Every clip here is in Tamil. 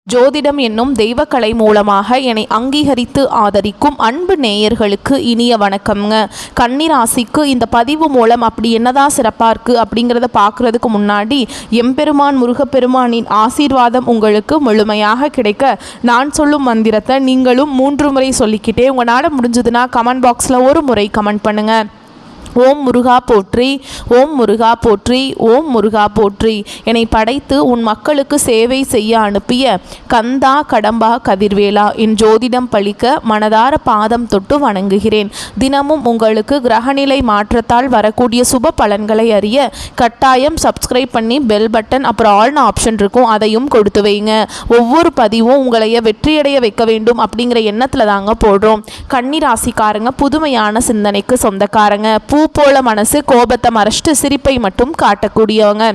ஜோதிடம் என்னும் தெய்வக்கலை மூலமாக என்னை அங்கீகரித்து ஆதரிக்கும் அன்பு நேயர்களுக்கு இனிய வணக்கம்ங்க. கன்னிராசிக்கு இந்த பதிவு மூலம் அப்படி என்னதான் சிறப்பாக இருக்குது அப்படிங்கிறத பார்க்குறதுக்கு முன்னாடி எம்பெருமான் முருகப்பெருமானின் ஆசீர்வாதம் உங்களுக்கு முழுமையாக கிடைக்க நான் சொல்லும் மந்திரத்தை நீங்களும் 3 முறை சொல்லிக்கிட்டே உங்களால் முடிஞ்சதுன்னா கமெண்ட் பாக்ஸில் ஒரு முறை கமெண்ட் பண்ணுங்கள். ஓம் முருகா போற்றி, ஓம் முருகா போற்றி, ஓம் முருகா போற்றி. என்னை படைத்து உன் மக்களுக்கு சேவை செய்ய அனுப்பிய கந்தா கடம்பா கதிர்வேலா என் ஜோதிடம் பழிக்க மனதார பாதம் தொட்டு வணங்குகிறேன். தினமும் உங்களுக்கு கிரகநிலை மாற்றத்தால் வரக்கூடிய சுப பலன்களை அறிய கட்டாயம் சப்ஸ்கிரைப் பண்ணி பெல் பட்டன் அப்புறம் ஆல்னு ஆப்ஷன் இருக்கும், அதையும் கொடுத்து வைங்க. ஒவ்வொரு பதிவும் உங்களைய வெற்றியடைய வைக்க வேண்டும் அப்படிங்கிற எண்ணத்தில் தாங்க போடுறோம். கன்னிராசிக்காரங்க புதுமையான சிந்தனைக்கு சொந்தக்காரங்க. பூ போல மனசு, கோபத்தை மறைச்சிட்டு சிரிப்பை மட்டும் காட்டக்கூடியவங்க.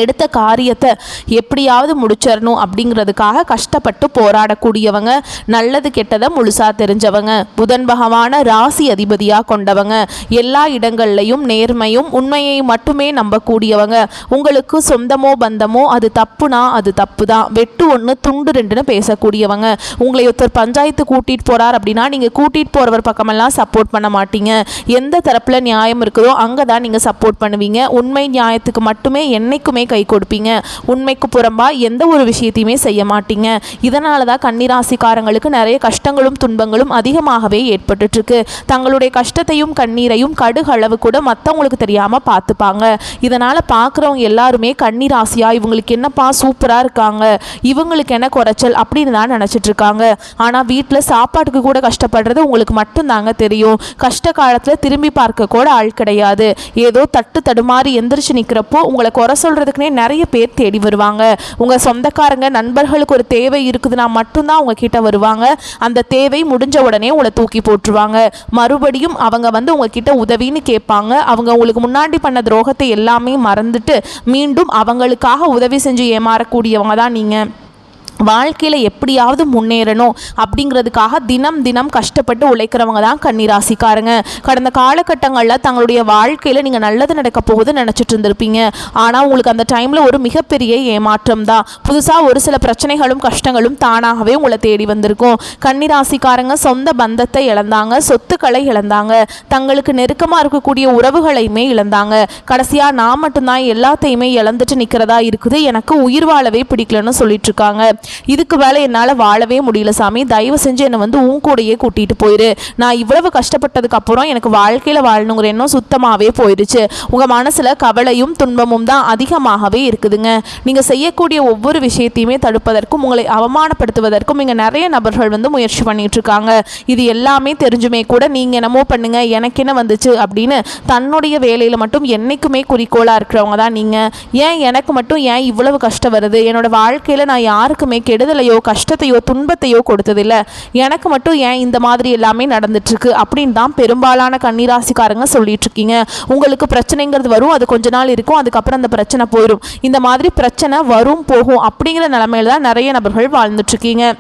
எடுத்த காரியத்தை எப்படியாவது முடிச்சிடணும் அப்படிங்கிறதுக்காக கஷ்டப்பட்டு போராடக்கூடியவங்க. நல்லது கெட்டதை முழுசாக தெரிஞ்சவங்க. புதன் பகவான ராசி அதிபதியாக கொண்டவங்க. எல்லா இடங்கள்லையும் நேர்மையும் உண்மையை மட்டுமே நம்பக்கூடியவங்க. உங்களுக்கு சொந்தமோ பந்தமோ அது தப்புனா அது தப்பு தான், வெட்டு 1 துண்டு 2ன்னு பேசக்கூடியவங்க. உங்களை ஒருத்தர் பஞ்சாயத்து கூட்டிகிட்டு போகிறார் அப்படின்னா நீங்கள் கூட்டிகிட்டு போகிறவர் பக்கமெல்லாம் சப்போர்ட் பண்ண மாட்டீங்க. எந்த தரப்பில் நியாயம் இருக்குதோ அங்கே தான் நீங்கள் சப்போர்ட் பண்ணுவீங்க. உண்மை நியாயத்துக்கு மட்டுமே என்னைக்குமே கை கொடுப்பீங்க. உண்மைக்கு புறம்பா எந்த ஒரு விஷயத்தையுமே செய்ய மாட்டீங்க. இதனால தான் கன்னிராசிக்காரங்களுக்கு நிறைய கஷ்டங்களும் துன்பங்களும் அதிகமாகவே ஏற்பட்டு இருக்கு. தங்களுடைய கஷ்டத்தையும் கண்ணீரையும் கடுகளவு கூட மற்றவங்களுக்கு தெரியாம பார்த்துப்பாங்க. இதனால பார்க்குறவங்க எல்லாருமே கன்னிராசியா இவங்களுக்கு என்னப்பா சூப்பரா இருக்காங்க, இவங்களுக்கு என்ன குறைச்சல் அப்படின்னு தான் நினைச்சிட்டு இருக்காங்க. ஆனா வீட்டில் சாப்பாட்டுக்கு கூட கஷ்டப்படுறது உங்களுக்கு மட்டும்தாங்க தெரியும். கஷ்ட காலத்துல திரும்பி பார்க்க கூட ஆள் கிடையாது. ஏதோ தட்டு தடுமாறி எந்திரிச்சு நிற்கிறப்போ உங்களை குறை சொல்றதுக்குனே நிறைய பேர் தேடி வருவாங்க. உங்க சொந்தக்காரங்க நண்பர்களுக்கு ஒரு தேவை இருக்குதுன்னா மட்டும்தான் உங்க கிட்ட வருவாங்க. அந்த தேவை முடிஞ்ச உடனே உங்களை தூக்கி போட்டுருவாங்க. மறுபடியும் அவங்க உங்ககிட்ட உதவின்னு கேட்பாங்க. அவங்க உங்களுக்கு முன்னாடி பண்ண துரோகத்தை எல்லாமே மறந்துட்டு மீண்டும் அவங்களுக்காக உதவி செஞ்சு ஏமாறக்கூடியவங்க தான் நீங்க. வாழ்க்கையில் எப்படியாவது முன்னேறணும் அப்படிங்கிறதுக்காக தினம் தினம் கஷ்டப்பட்டு உழைக்கிறவங்க தான் கன்னிராசிக்காரங்க. கடந்த காலகட்டங்களில் தங்களுடைய வாழ்க்கையில் நீங்கள் நல்லது நடக்க போகுதுன்னு நினச்சிட்டு இருந்திருப்பீங்க. ஆனால் உங்களுக்கு அந்த டைமில் ஒரு மிகப்பெரிய ஏமாற்றம் தான். புதுசாக ஒரு சில பிரச்சனைகளும் கஷ்டங்களும் தானாகவே உங்களை தேடி வந்திருக்கும். கன்னிராசிக்காரங்க சொந்த பந்தத்தை இழந்தாங்க, சொத்துக்களை இழந்தாங்க, தங்களுக்கு நெருக்கமாக இருக்கக்கூடிய உறவுகளையுமே இழந்தாங்க. கடைசியாக நான் மட்டும்தான் எல்லாத்தையுமே இழந்துட்டு நிற்கிறதா இருக்குது, எனக்கு உயிர் வாழவே பிடிக்கலன்னு சொல்லிட்டு இருக்காங்க. இதுக்கு மேலே என்னால் வாழவே முடியல சாமி, தயவு செஞ்சு என்னை உன் கூடையே கூட்டிகிட்டு போயிரு. நான் இவ்வளவு கஷ்டப்பட்டதுக்கு அப்புறம் எனக்கு வாழ்க்கையில் வாழணுங்கிற எண்ணம் சுத்தமாகவே போயிடுச்சு. உங்கள் மனசில் கவலையும் துன்பமும் தான் அதிகமாகவே இருக்குதுங்க. நீங்கள் செய்யக்கூடிய ஒவ்வொரு விஷயத்தையுமே தடுப்பதற்கும் உங்களை அவமானப்படுத்துவதற்கும் இங்கே நிறைய நபர்கள் முயற்சி பண்ணிட்டு இருக்காங்க. இது எல்லாமே தெரிஞ்சுமே கூட நீங்கள் என்னமோ பண்ணுங்க, எனக்கு என்ன வந்துச்சு அப்படின்னு தன்னுடைய வேலையில் மட்டும் என்னைக்குமே குறிக்கோளாக இருக்கிறவங்க தான் நீங்கள். ஏன் எனக்கு மட்டும் ஏன் இவ்வளவு கஷ்டம் வருது, என்னோட வாழ்க்கையில் நான் யாருக்குமே கெடுதலையோ கஷ்டத்தையோ துன்பத்தையோ கொடுத்ததில்லை, எனக்கு மட்டும் ஏன் இந்த மாதிரி எல்லாமே நடந்துட்டுருக்கு அப்படின்னு தான் பெரும்பாலான கன்னிராசிக்காரங்க சொல்லிட்டு இருக்கீங்க. உங்களுக்கு பிரச்சனைங்கிறது வரும், அது கொஞ்ச நாள் இருக்கும், அதுக்கப்புறம் அந்த பிரச்சனை போயிடும். இந்த மாதிரி பிரச்சனை வரும் போகும் அப்படிங்கிற நிலைமையில தான் நிறைய நபர்கள் வாழ்ந்துட்டுருக்கீங்க.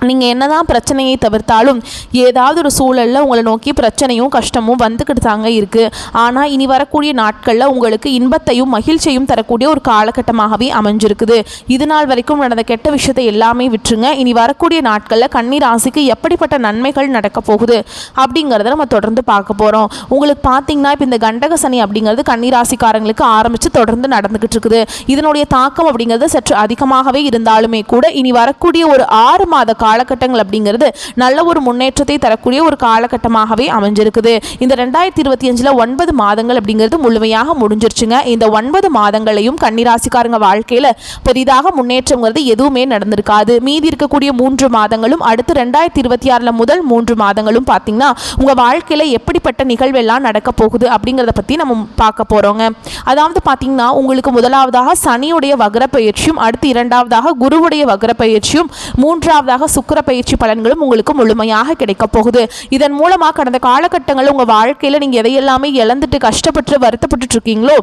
நீங்கள் என்னதான் பிரச்சனையை தவிர்த்தாலும் ஏதாவது ஒரு சூழலில் உங்களை நோக்கி பிரச்சனையும் கஷ்டமும் வந்துக்கிட்டு தாங்க இருக்குது. ஆனால் இனி வரக்கூடிய நாட்களில் உங்களுக்கு இன்பத்தையும் மகிழ்ச்சியும் தரக்கூடிய ஒரு காலகட்டமாகவே அமைஞ்சிருக்குது. இது நாள் வரைக்கும் நடந்த கெட்ட விஷயத்தை எல்லாமே விட்டுருங்க. இனி வரக்கூடிய நாட்களில் கன்னிராசிக்கு எப்படிப்பட்ட நன்மைகள் நடக்க போகுது அப்படிங்கிறத நம்ம தொடர்ந்து பார்க்க போகிறோம். உங்களுக்கு பார்த்தீங்கன்னா இப்போ இந்த கண்டக சனி அப்படிங்கிறது கன்னிராசிக்காரங்களுக்கு ஆரம்பித்து தொடர்ந்து நடந்துக்கிட்டு இருக்குது. இதனுடைய தாக்கம் அப்படிங்கிறது சற்று அதிகமாகவே இருந்தாலுமே கூட இனி வரக்கூடிய ஒரு 6 மாத காலகட்டங்கள் அப்படிங்கிறது நல்ல ஒரு முன்னேற்றத்தை தரக்கூடிய ஒரு காலகட்டமாகவே அமைஞ்சிருக்குது. இந்த 2025 9 மாதங்கள் அப்படிங்கிறது முழுமையாக முடிஞ்சிருச்சுங்க. இந்த 9 மாதங்களையும் கன்னிராசிக்காரங்க வாழ்க்கையில் பெரிதாக முன்னேற்றங்கிறது எதுவுமே நடந்திருக்காது. மீதி இருக்கக்கூடிய 3 மாதங்களும் அடுத்து 2026 முதல் 3 மாதங்களும் பார்த்தீங்கன்னா உங்கள் வாழ்க்கையில் எப்படிப்பட்ட நிகழ்வெல்லாம் நடக்க போகுது அப்படிங்கிறத பற்றி நம்ம பார்க்க போகிறோங்க. அதாவது பார்த்தீங்கன்னா உங்களுக்கு முதலாவதாக சனியுடைய வக்ர பயிற்சியும், அடுத்து 2வதாக குருவுடைய வக்ர பயிற்சியும், 3வதாக சுக்கிர பயிற்சி பலன்களும் உங்களுக்கு முழுமையாக கிடைக்க போகுது. இதன் மூலமாக கடந்த காலகட்டங்களில் உங்கள் வாழ்க்கையில் நீங்கள் எதையெல்லாமே இழந்துட்டு கஷ்டப்பட்டு வருத்தப்பட்டு இருக்கீங்களோ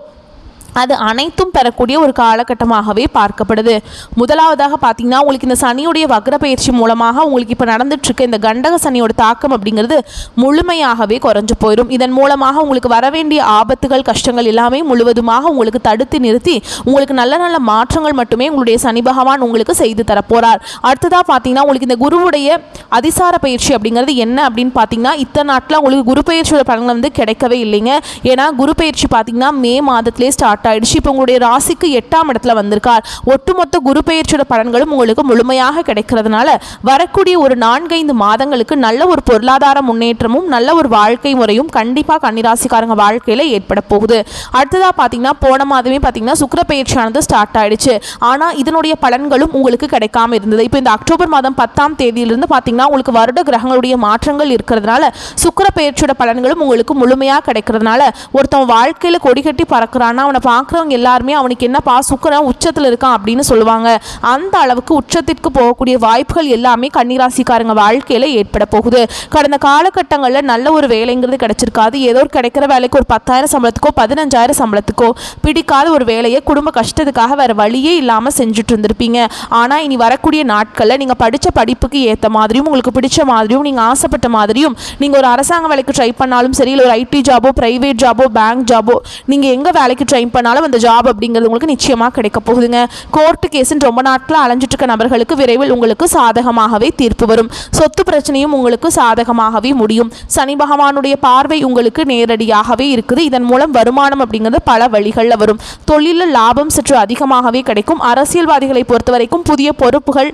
அது அனைத்தும் பெறக்கூடிய ஒரு காலகட்டமாகவே பார்க்கப்படுது. முதலாவதாக பார்த்தீங்கன்னா, உங்களுக்கு இந்த சனியுடைய வக்ர பயிற்சி மூலமாக உங்களுக்கு இப்போ நடந்துட்டுருக்க இந்த கண்டக சனியோட தாக்கம் அப்படிங்கிறது முழுமையாகவே குறைஞ்சு போயிடும். இதன் மூலமாக உங்களுக்கு வர வேண்டிய ஆபத்துகள் கஷ்டங்கள் எல்லாமே முழுவதுமாக உங்களுக்கு தடுத்து நிறுத்தி உங்களுக்கு நல்ல நல்ல மாற்றங்கள் மட்டுமே உங்களுடைய சனி பகவான் உங்களுக்கு செய்து தரப்போகிறார். அடுத்ததாக பார்த்தீங்கன்னா, உங்களுக்கு இந்த குருவுடைய அதிசார பயிற்சி அப்படிங்கிறது என்ன அப்படின்னு பார்த்தீங்கன்னா, இத்தனை நாட்டில் உங்களுக்கு குரு பயிற்சியோட பலன்கள் வந்து கிடைக்கவே இல்லைங்க. ஏன்னா குரு பயிற்சி பார்த்தீங்கன்னா மே மாதத்திலே ஸ்டார்ட் ஆயிடுச்சு. இப்போ உங்களுடைய ராசிக்கு 8ஆம் இடத்துல வந்திருக்கார். ஒட்டுமொத்த குரு பெயர்ச்சியோட பலன்களும் உங்களுக்கு முழுமையாக கிடைக்கிறதுனால வரக்கூடிய ஒரு 4-5 மாதங்களுக்கு நல்ல ஒரு பொருளாதார முன்னேற்றமும் நல்ல ஒரு வாழ்க்கை முறையும் கண்டிப்பாக கன்னிராசிக்காரங்க வாழ்க்கையில் ஏற்பட போகுது. அடுத்ததாக பார்த்தீங்கன்னா, போன மாதமே பார்த்தீங்கன்னா சுக்கிர பெயர்ச்சியானது ஸ்டார்ட் ஆயிடுச்சு. ஆனால் இதனுடைய பலன்களும் உங்களுக்கு கிடைக்காம இருந்தது. இப்போ இந்த அக்டோபர் மாதம் 10ஆம் தேதியிலிருந்து பார்த்தீங்கன்னா உங்களுக்கு வருட கிரகங்களுடைய மாற்றங்கள் இருக்கிறதுனால சுக்கிர பெயர்ச்சியோட பலன்களும் உங்களுக்கு முழுமையாக கிடைக்கிறதுனால ஒருத்தன் வாழ்க்கையில் கொடிகட்டி பறக்கிறான்னா அவனை பார்க்குறவங்க எல்லாருமே அவனுக்கு என்னப்பா சுக்கிரன் உச்சத்தில் இருக்கான் அப்படின்னு சொல்லுவாங்க. அந்த அளவுக்கு உச்சத்திற்கு போகக்கூடிய வாய்ப்புகள் எல்லாமே கன்னிராசிக்காரங்க வாழ்க்கையில் ஏற்பட போகுது. கடந்த காலகட்டங்களில் நல்ல ஒரு வேலைங்கிறது கிடைச்சிருக்காது. ஏதோ ஒரு கிடைக்கிற வேலைக்கு ஒரு 10,000 சம்பளத்துக்கோ 15,000 சம்பளத்துக்கோ பிடிக்காத ஒரு வேலையை குடும்ப கஷ்டத்துக்காக வேறு வழியே இல்லாமல் செஞ்சுட்டு இருந்திருப்பீங்க. ஆனால் இனி வரக்கூடிய நாட்களில் நீங்கள் படித்த படிப்புக்கு ஏற்ற மாதிரியும் உங்களுக்கு பிடிச்ச மாதிரியும் நீங்கள் ஆசைப்பட்ட மாதிரியும் நீங்கள் ஒரு அரசாங்க வேலைக்கு ட்ரை பண்ணாலும் சரி, இல்லை ஒரு ஐடி ஜாபோ ப்ரைவேட் ஜாபோ பேங்க் ஜாபோ நீங்கள் எங்கே வேலைக்கு ட்ரை பண்ணாலும் அந்த ஜாப் அப்படிங்கிறது உங்களுக்கு நிச்சயமாக கிடைக்க போகுதுங்க. கோர்ட்டு கேஸுன்னு ரொம்ப நாட்கள் அலைஞ்சிட்டு இருக்க நபர்களுக்கு விரைவில் உங்களுக்கு சாதகமாகவே தீர்ப்பு வரும். சொத்து பிரச்சனையும் உங்களுக்கு சாதகமாகவே முடியும். சனி பகவானுடைய பார்வை உங்களுக்கு நேரடியாகவே இருக்குது. இதன் மூலம் வருமானம் அப்படிங்கிறது பல வழிகளில் வரும். தொழிலில் லாபம் சற்று அதிகமாகவே கிடைக்கும். அரசியல்வாதிகளை பொறுத்த வரைக்கும் புதிய பொறுப்புகள்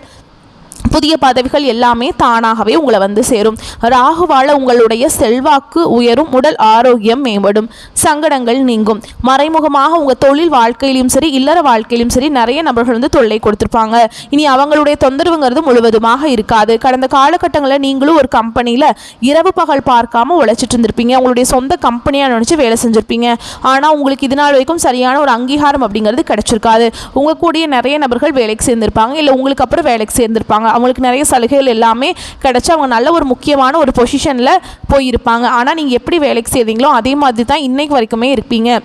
புதிய பதவிகள் எல்லாமே தானாகவே உங்களை வந்து சேரும். ராகுவால உங்களுடைய செல்வாக்கு உயரும். உடல் ஆரோக்கியம் மேம்படும். சங்கடங்கள் நீங்கும். மறைமுகமாக உங்கள் தொழில் வாழ்க்கையிலும் சரி இல்லற வாழ்க்கையிலும் சரி நிறைய நபர்கள் வந்து தொல்லை கொடுத்துருப்பாங்க. இனி அவங்களுடைய தொந்தரவுங்கிறது முழுவதுமாக இருக்காது. கடந்த காலகட்டங்களில் நீங்களும் ஒரு கம்பெனியில் இரவு பகல் பார்க்காம உழைச்சிட்டு இருந்திருப்பீங்க. உங்களுடைய சொந்த கம்பெனியாக நினச்சி வேலை செஞ்சுருப்பீங்க. ஆனால் உங்களுக்கு இது நாள் வரைக்கும் சரியான ஒரு அங்கீகாரம் அப்படிங்கிறது கிடைச்சிருக்காது. உங்கள் கூடிய நிறைய நபர்கள் வேலைக்கு சேர்ந்திருப்பாங்க, இல்லை உங்களுக்கு அப்புறம் வேலைக்கு சேர்ந்திருப்பாங்க. அவங்களுக்கு நிறைய சலுகைகள் எல்லாமே கிடைச்சி அவங்க நல்ல ஒரு முக்கியமான ஒரு பொசிஷனில் போயிருப்பாங்க. ஆனால் நீங்கள் எப்படி வேலைக்கு செய்தீங்களோ அதே மாதிரி தான் இன்னைக்கு வரைக்குமே இருப்பீங்க.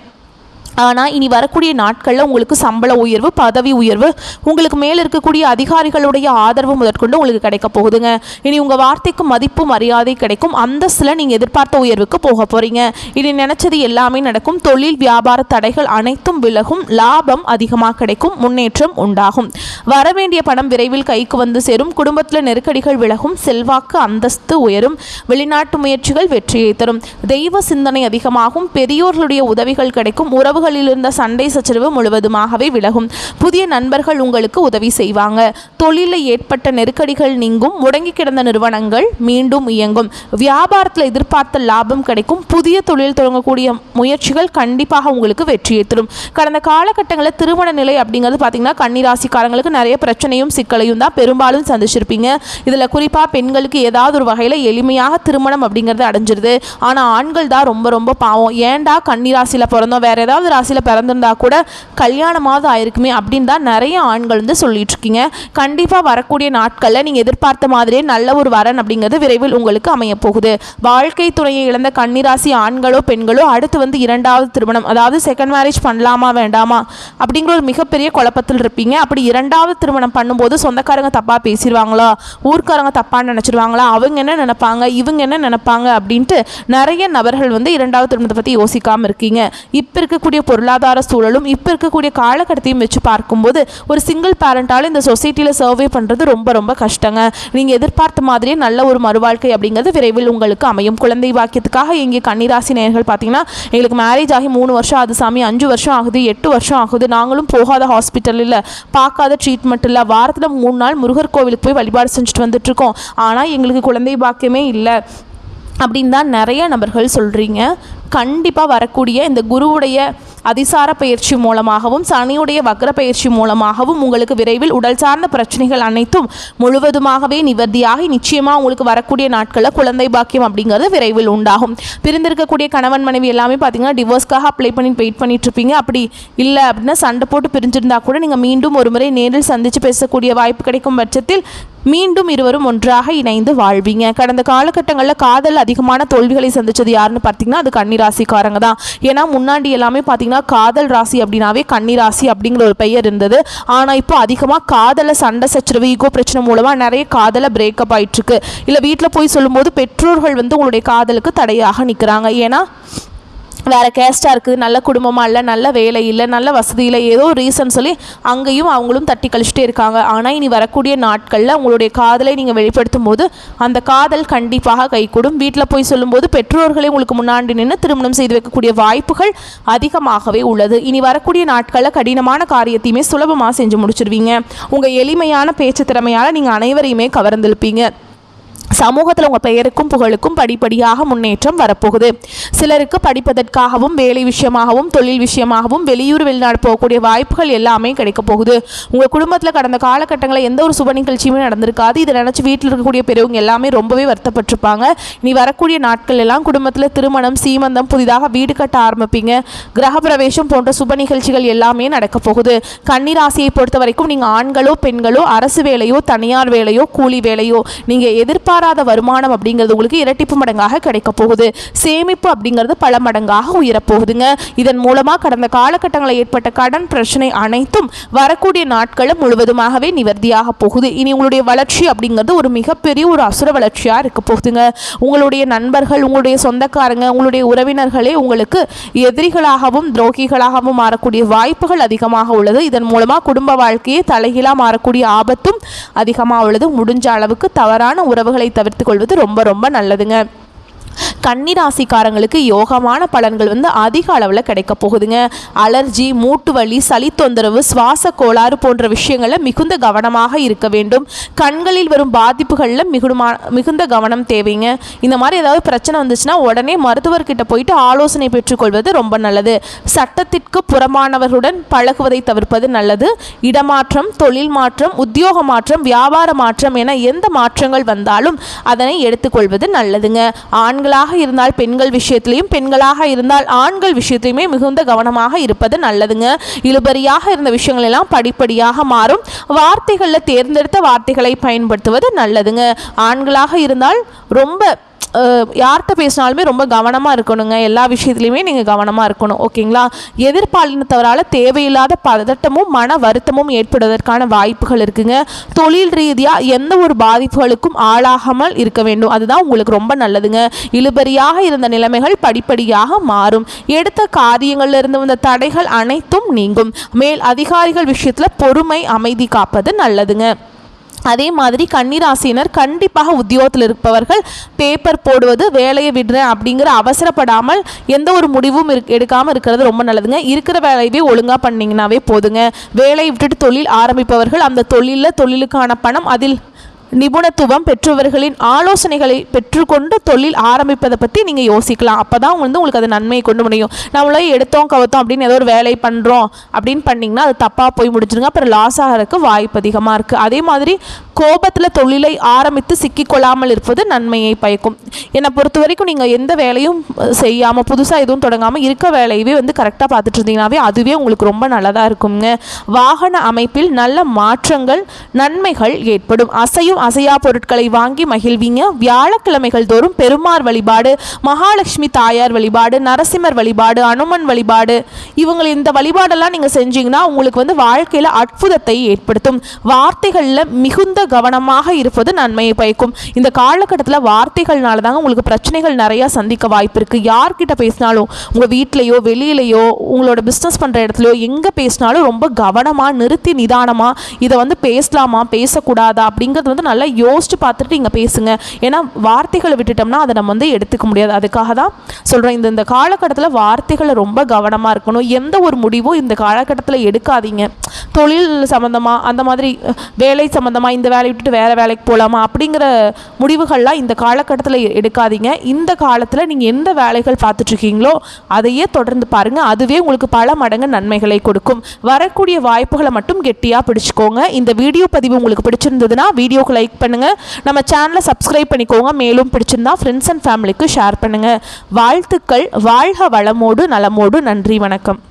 ஆனால் இனி வரக்கூடிய நாட்களில் உங்களுக்கு சம்பள உயர்வு பதவி உயர்வு உங்களுக்கு மேலே இருக்கக்கூடிய அதிகாரிகளுடைய ஆதரவு முதற்கொண்டு உங்களுக்கு கிடைக்க போகுதுங்க. இனி உங்கள் வார்த்தைக்கு மதிப்பு மரியாதை கிடைக்கும். அந்தஸ்தில் நீங்கள் எதிர்பார்த்த உயர்வுக்கு போக போகிறீங்க. இனி நினச்சது எல்லாமே நடக்கும். தொழில் வியாபார தடைகள் அனைத்தும் விலகும். லாபம் அதிகமாக கிடைக்கும். முன்னேற்றம் உண்டாகும். வரவேண்டிய பணம் விரைவில் கைக்கு வந்து சேரும். குடும்பத்தில் நெருக்கடிகள் விலகும். செல்வாக்கு அந்தஸ்து உயரும். வெளிநாட்டு முயற்சிகள் வெற்றியை தரும். தெய்வ சிந்தனை அதிகமாகும். பெரியோர்களுடைய உதவிகள் கிடைக்கும். உறவுகள் இருந்த சண்டை சச்சரவு முழுவதுமாகவே விலகும். புதிய நண்பர்கள் உங்களுக்கு உதவி செய்வாங்க. தொழிலில் ஏற்பட்ட நெருக்கடிகள் நீங்கும். முடங்கி கிடந்த நிறுவனங்கள் மீண்டும் இயங்கும். வியாபாரத்தில் எதிர்பார்த்த லாபம் கிடைக்கும். புதிய தொழில் தொடங்கக்கூடிய முயற்சிகள் கண்டிப்பாக உங்களுக்கு வெற்றியை தரும். கடந்த காலகட்டங்களில் திருமண நிலை அப்படிங்கிறது பார்த்தீங்கன்னா கன்னிராசிக்காரங்களுக்கு நிறைய பிரச்சனையும் சிக்கலையும் தான் பெரும்பாலும் சந்திச்சிருப்பீங்க. இதில் குறிப்பாக பெண்களுக்கு ஏதாவது ஒரு வகையில் எளிமையாக திருமணம் அப்படிங்கிறது அடைஞ்சிருது. ஆனால் ஆண்கள் தான் ரொம்ப ரொம்ப பாவம். ஏண்டா கன்னிராசியில் பிறந்தோம், வேற ஏதாவது ராசியில் பிறந்திருந்தா கூட கல்யாணமாவது ஆயிருக்குமே அப்படின்னு தான் நிறைய ஆண்கள் வந்து சொல்லிட்டு இருக்கீங்க. கண்டிப்பாக வரக்கூடிய நாட்களில் நீங்கள் எதிர்பார்த்த மாதிரியே நல்ல ஒரு வரன் அப்படிங்கிறது விரைவில் உங்களுக்கு அமைய போகுது. வாழ்க்கை துணையை இழந்த கன்னிராசி ஆண்களோ பெண்களோ அடுத்து வந்து 2வது திருமணம், அதாவது செகண்ட் மேரேஜ் பண்ணலாமா வேண்டாமா அப்படிங்கிற ஒரு மிகப்பெரிய குழப்பத்தில் இருப்பீங்க. அப்படி 2வது திருமணம் பண்ணும்போது சொந்தக்காரங்க தப்பாக பேசிடுவாங்களா, ஊர்க்காரங்க தப்பாக நினச்சிடுவாங்களா, அவங்க என்ன நினைப்பாங்க இவங்க என்ன நினைப்பாங்க அப்படின்ட்டு நிறைய நபர்கள் வந்து 2வது திருமணத்தை பற்றி யோசிக்காமல் இருக்கீங்க. இப்போ இருக்கக்கூடிய பொருளாதார சூழலும் இப்போ இருக்கக்கூடிய காலகட்டத்தையும் வச்சு பார்க்கும்போது ஒரு சிங்கிள் பேரண்டால் இந்த சொசைட்டியில் சர்வே பண்ணுறது ரொம்ப ரொம்ப கஷ்டங்க. நீங்கள் எதிர்பார்த்த மாதிரியே நல்ல ஒரு மறுவாழ்க்கை அப்படிங்கிறது விரைவில் உங்களுக்கு அமையும். குழந்தை வாக்கியத்துக்காக இங்கே கன்னிராசி நேயர்கள் பார்த்தீங்கன்னா எங்களுக்கு மேரேஜ் ஆகி 3 வருஷம் ஆகுது சாமி, 5 வருஷம் ஆகுது, 8 வருஷம் ஆகுது, நாங்களும் போகாத ஹாஸ்பிட்டல் இல்லை, பார்க்காத ட்ரீட்மெண்ட் இல்லை, வாரத்தில் 3 நாள் முருகர் கோவிலுக்கு போய் வழிபாடு செஞ்சுட்டு வந்துட்டுருக்கோம், ஆனால் எங்களுக்கு குழந்தை பாக்கியமே இல்லை அப்படின்னு தான் நிறைய நபர்கள் சொல்கிறீங்க. கண்டிப்பாக வரக்கூடிய இந்த குருவுடைய அதிசார பயிற்சி மூலமாகவும் சனியுடைய வக்ர பயிற்சி மூலமாகவும் உங்களுக்கு விரைவில் உடல் சார்ந்த பிரச்சனைகள் அனைத்தும் முழுவதுமாகவே நிவர்த்தியாகி நிச்சயமாக உங்களுக்கு வரக்கூடிய நாட்களில் குழந்தை பாக்கியம் அப்படிங்கிறது விரைவில் உண்டாகும். பிரிந்திருக்கக்கூடிய கணவன் மனைவி எல்லாமே பார்த்தீங்கன்னா டிவோர்ஸ்க்காக அப்ளை பண்ணி வெயிட் பண்ணிட்டு இருப்பீங்க. அப்படி இல்லை அப்படின்னா சண்டை போட்டு பிரிஞ்சிருந்தா கூட நீங்கள் மீண்டும் ஒரு முறை நேரில் சந்தித்து பேசக்கூடிய வாய்ப்பு கிடைக்கும் பட்சத்தில் மீண்டும் இருவரும் ஒன்றாக இணைந்து வாழ்வீங்க. கடந்த காலகட்டங்களில் காதல் அதிகமான தோல்விகளை சந்திச்சது யாருன்னு பார்த்தீங்கன்னா அது கன்னிராசிக்காரங்க தான். ஏன்னா முன்னாடி எல்லாமே பார்த்தீங்கன்னா காதல் ராசி அப்படின்னாவே கன்னிராசி அப்படிங்கிற ஒரு பெயர் இருந்தது. ஆனால் இப்போ அதிகமாக காதலை சண்டை சச்சரவு ஈகோ பிரச்சனை மூலமாக நிறைய காதலை பிரேக்கப் ஆயிட்டு இருக்கு. இல்லை வீட்டில் போய் சொல்லும்போது பெற்றோர்கள் வந்து உங்களுடைய காதலுக்கு தடையாக நிற்கிறாங்க. ஏன்னா வேறு கேஸ்ட்டாக இருக்குது, நல்ல குடும்பமாக இல்லை, நல்ல வேலை இல்லை, நல்ல வசதி இல்லை, ஏதோ ஒரு ரீசன் சொல்லி அங்கேயும் அவங்களும் தட்டி கழிச்சிட்டே இருக்காங்க. ஆனால் இனி வரக்கூடிய நாட்களில் உங்களுடைய காதலை நீங்கள் வெளிப்படுத்தும் போது அந்த காதல் கண்டிப்பாக கைகூடும். வீட்டில் போய் சொல்லும்போது பெற்றோர்களே உங்களுக்கு முன்னாடி நின்று திருமணம் செய்து வைக்கக்கூடிய வாய்ப்புகள் அதிகமாகவே உள்ளது. இனி வரக்கூடிய நாட்களில் கடினமான காரியத்தையுமே சுலபமாக செஞ்சு முடிச்சிருவீங்க. உங்கள் எளிமையான பேச்சு திறமையால் நீங்கள் அனைவரையுமே கவர்ந்திருப்பீங்க. சமூகத்தில் உங்கள் பெயருக்கும் புகழுக்கும் படிப்படியாக முன்னேற்றம் வரப்போகுது. சிலருக்கு படிப்பதற்காகவும் வேலை விஷயமாகவும் தொழில் விஷயமாகவும் வெளியூர் வெளிநாடு போகக்கூடிய வாய்ப்புகள் எல்லாமே கிடைக்க போகுது. உங்கள் குடும்பத்தில் கடந்த காலகட்டங்களில் எந்த ஒரு சுப நிகழ்ச்சியுமே நடந்திருக்காது. இதை நினச்சி வீட்டில் இருக்கக்கூடிய பெரியவங்க எல்லாமே ரொம்பவே வருத்தப்பட்டிருப்பாங்க. இனி வரக்கூடிய நாட்கள் எல்லாம் குடும்பத்தில் திருமணம், சீமந்தம், புதிதாக வீடு கட்ட ஆரம்பிப்பீங்க. கிரகப்பிரவேசம் போன்ற சுப நிகழ்ச்சிகள் எல்லாமே நடக்க போகுது. கன்னிராசியை பொறுத்த வரைக்கும் நீங்கள் ஆண்களோ பெண்களோ அரசு வேலையோ தனியார் வேலையோ கூலி வேலையோ நீங்கள் எதிர்பாராத வருமானம் அப்படிங்கிறது உங்களுக்கு இரட்டிப்பு மடங்காக கிடைக்க போகுது. சேமிப்பு அப்படிங்கிறது பல மடங்காக உயரப்போகுதுங்க. இதன் மூலமாக கடந்த காலகட்டங்களில் ஏற்பட்ட கடன் பிரச்சனை அனைத்தும் வரக்கூடிய நாட்களில் முழுவதுமாகவே நிவர்த்தியாக போகுது. இனி உங்களுடைய வளர்ச்சி அப்படிங்கிறது ஒரு மிகப்பெரிய ஒரு அசுர வளர்ச்சியாக இருக்க போகுதுங்க. உங்களுடைய நண்பர்கள், உங்களுடைய சொந்தக்காரங்க, உங்களுடைய உறவினர்களே உங்களுக்கு எதிரிகளாகவும் துரோகிகளாகவும் மாறக்கூடிய வாய்ப்புகள் அதிகமாக உள்ளது. இதன் மூலமாக குடும்ப வாழ்க்கையை தலைகீழாக மாறக்கூடிய ஆபத்தும் அதிகமாக உள்ளது. முடிஞ்ச அளவுக்கு தவறான உறவுகளை தவிர்த்து கொள்வது ரொம்ப ரொம்ப நல்லதுங்க. கன்னிராசிக்காரங்களுக்கு யோகமான பலன்கள் வந்து அதிக அளவில் கிடைக்க போகுதுங்க. அலர்ஜி, மூட்டு வலி, சளி தொந்தரவு, சுவாச கோளாறு போன்ற விஷயங்களில் மிகுந்த கவனமாக இருக்க வேண்டும். கண்களில் வரும் பாதிப்புகளில் மிகுந்த கவனம் தேவைங்க. இந்த மாதிரி ஏதாவது பிரச்சனை வந்துச்சுன்னா உடனே மருத்துவர்கிட்ட போயிட்டு ஆலோசனை பெற்றுக்கொள்வது ரொம்ப நல்லது. சட்டத்திற்கு புறமானவர்களுடன் பழகுவதை தவிர்ப்பது நல்லது. இடமாற்றம், தொழில் மாற்றம், உத்தியோக மாற்றம், வியாபார மாற்றம் என எந்த மாற்றங்கள் வந்தாலும் அதனை எடுத்துக்கொள்வது நல்லதுங்க. ஆண்களாக இருந்தால் பெண்கள் விஷயத்திலையும், பெண்களாக இருந்தால் ஆண்கள் விஷயத்திலையுமே மிகுந்த கவனமாக இருப்பது நல்லதுங்க. இழுபறியாக இருந்த விஷயங்கள் எல்லாம் படிப்படியாக மாறும். வார்த்தைகளில் தேர்ந்தெடுத்த வார்த்தைகளை பயன்படுத்துவது நல்லதுங்க. ஆண்களாக இருந்தால் ரொம்ப யார்கிட்ட பேசினாலுமே ரொம்ப கவனமாக இருக்கணுங்க. எல்லா விஷயத்துலையுமே நீங்கள் கவனமாக இருக்கணும். ஓகேங்களா? எதிர்பாலினத்தவரால் தேவையில்லாத பதட்டமும் மன வருத்தமும் ஏற்படுவதற்கான வாய்ப்புகள் இருக்குங்க. தொழில் ரீதியாக எந்த ஒரு பாதிப்புகளுக்கும் ஆளாகாமல் இருக்க வேண்டும். அதுதான் உங்களுக்கு ரொம்ப நல்லதுங்க. இழுபறியாக இருந்த நிலைமைகள் படிப்படியாக மாறும். எடுத்த காரியங்களில் இருந்து வந்த தடைகள் அனைத்தும் நீங்கும். மேல் அதிகாரிகள் விஷயத்தில் பொறுமை, அமைதி காப்பது நல்லதுங்க. அதே மாதிரி கன்னிராசினர் கண்டிப்பாக உத்தியோகத்தில் இருப்பவர்கள் பேப்பர் போடுவது, வேலையை விடுறேன் அப்படிங்கிற அவசரப்படாமல் எந்த ஒரு முடிவும் எடுக்காமல் இருக்கிறது ரொம்ப நல்லதுங்க. இருக்கிற வேலையவே ஒழுங்காக பண்ணிங்கன்னாவே போதுங்க. வேலையை விட்டுட்டு தொழில் ஆரம்பிப்பவர்கள் அந்த தொழிலுக்கான பணம், அதில் நிபுணத்துவம் பெற்றவர்களின் ஆலோசனைகளை பெற்றுக்கொண்டு தொழில் ஆரம்பிப்பதை பற்றி நீங்கள் யோசிக்கலாம். அப்போ தான் உங்களுக்கு அது நன்மையை கொண்டு முடியும். நம்மளே எடுத்தோம் கவத்தோம் அப்படின்னு ஏதோ ஒரு வேலை பண்ணுறோம் அப்படின்னு பண்ணிங்கன்னா அது தப்பாக போய் முடிச்சிருங்க. அப்புறம் லாஸ் ஆகிறதுக்கு வாய்ப்பு அதிகமாக இருக்குது. அதே மாதிரி கோபத்தில் தொழிலை ஆரம்பித்து சிக்கிக்கொள்ளாமல் இருப்பது நன்மையை பயக்கும். என்னை பொறுத்த வரைக்கும் நீங்கள் எந்த வேலையும் செய்யாமல் புதுசாக எதுவும் தொடங்காமல் இருக்க வேலையவே கரெக்டாக பார்த்துட்டு இருந்தீங்கன்னாவே அதுவே உங்களுக்கு ரொம்ப நல்லதாக இருக்குங்க. வாகன அமைப்பில் நல்ல மாற்றங்கள், நன்மைகள் ஏற்படும். அசையா பொருட்களை வாங்கி மகிழ்வீங்க. வியாழக்கிழமைகள் தோறும் பெருமாள் வழிபாடு, மகாலட்சுமி தாயார் வழிபாடு, நரசிம்மர் வழிபாடு, அனுமன் வழிபாடு, இந்த வழிபாடெல்லாம் நீங்கள் செஞ்சீங்கன்னா உங்களுக்கு வாழ்க்கையில் அற்புதத்தை ஏற்படுத்தும். வார்த்தைகளில் மிகுந்த கவனமாக இருப்பது நன்மையை பயக்கும். இந்த காலகட்டத்தில் வார்த்தைகள்னால தாங்க உங்களுக்கு பிரச்சனைகள் நிறையா சந்திக்க வாய்ப்பு இருக்குது. யார்கிட்ட பேசினாலும், உங்கள் வீட்டிலையோ வெளியிலையோ உங்களோட பிஸ்னஸ் பண்ணுற இடத்துலையோ எங்கே பேசினாலும் ரொம்ப கவனமாக நிறுத்தி நிதானமாக இதை பேசலாமா பேசக்கூடாதா அப்படிங்கிறது நல்லா யோசிச்சு பார்த்துட்டு நீங்கள் பேசுங்க. ஏன்னா வார்த்தைகளை விட்டுட்டோம்னா அதை நம்ம எடுத்துக்க முடியாது. அதுக்காக தான் சொல்கிறேன், இந்த காலகட்டத்தில் வார்த்தைகளை ரொம்ப கவனமாக இருக்கணும். எந்த ஒரு முடிவும் இந்த காலகட்டத்தில் எடுக்காதீங்க. தொழில் சம்மந்தமாக, அந்த மாதிரி வேலை சம்மந்தமாக, இந்த வேலையை விட்டுட்டு வேறு வேலைக்கு போகலாமா அப்படிங்கிற முடிவுகள்லாம் இந்த காலகட்டத்தில் எடுக்காதீங்க. இந்த காலத்தில் நீங்கள் எந்த வேலைகள் பார்த்துட்ருக்கீங்களோ அதையே தொடர்ந்து பாருங்கள். அதுவே உங்களுக்கு பல மடங்கு நன்மைகளை கொடுக்கும். வரக்கூடிய வாய்ப்புகளை மட்டும் கெட்டியாக பிடிச்சிக்கோங்க. இந்த வீடியோ பதிவு உங்களுக்கு பிடிச்சிருந்ததுன்னா வீடியோக்கு லைக் பண்ணுங்கள். நம்ம சேனலை சப்ஸ்கிரைப் பண்ணிக்கோங்க. மேலும் பிடிச்சிருந்தா ஃப்ரெண்ட்ஸ் அண்ட் ஃபேமிலிக்கு ஷேர் பண்ணுங்கள். வாழ்த்துக்கள். வாழ்க வளமோடு நலமோடு. நன்றி, வணக்கம்.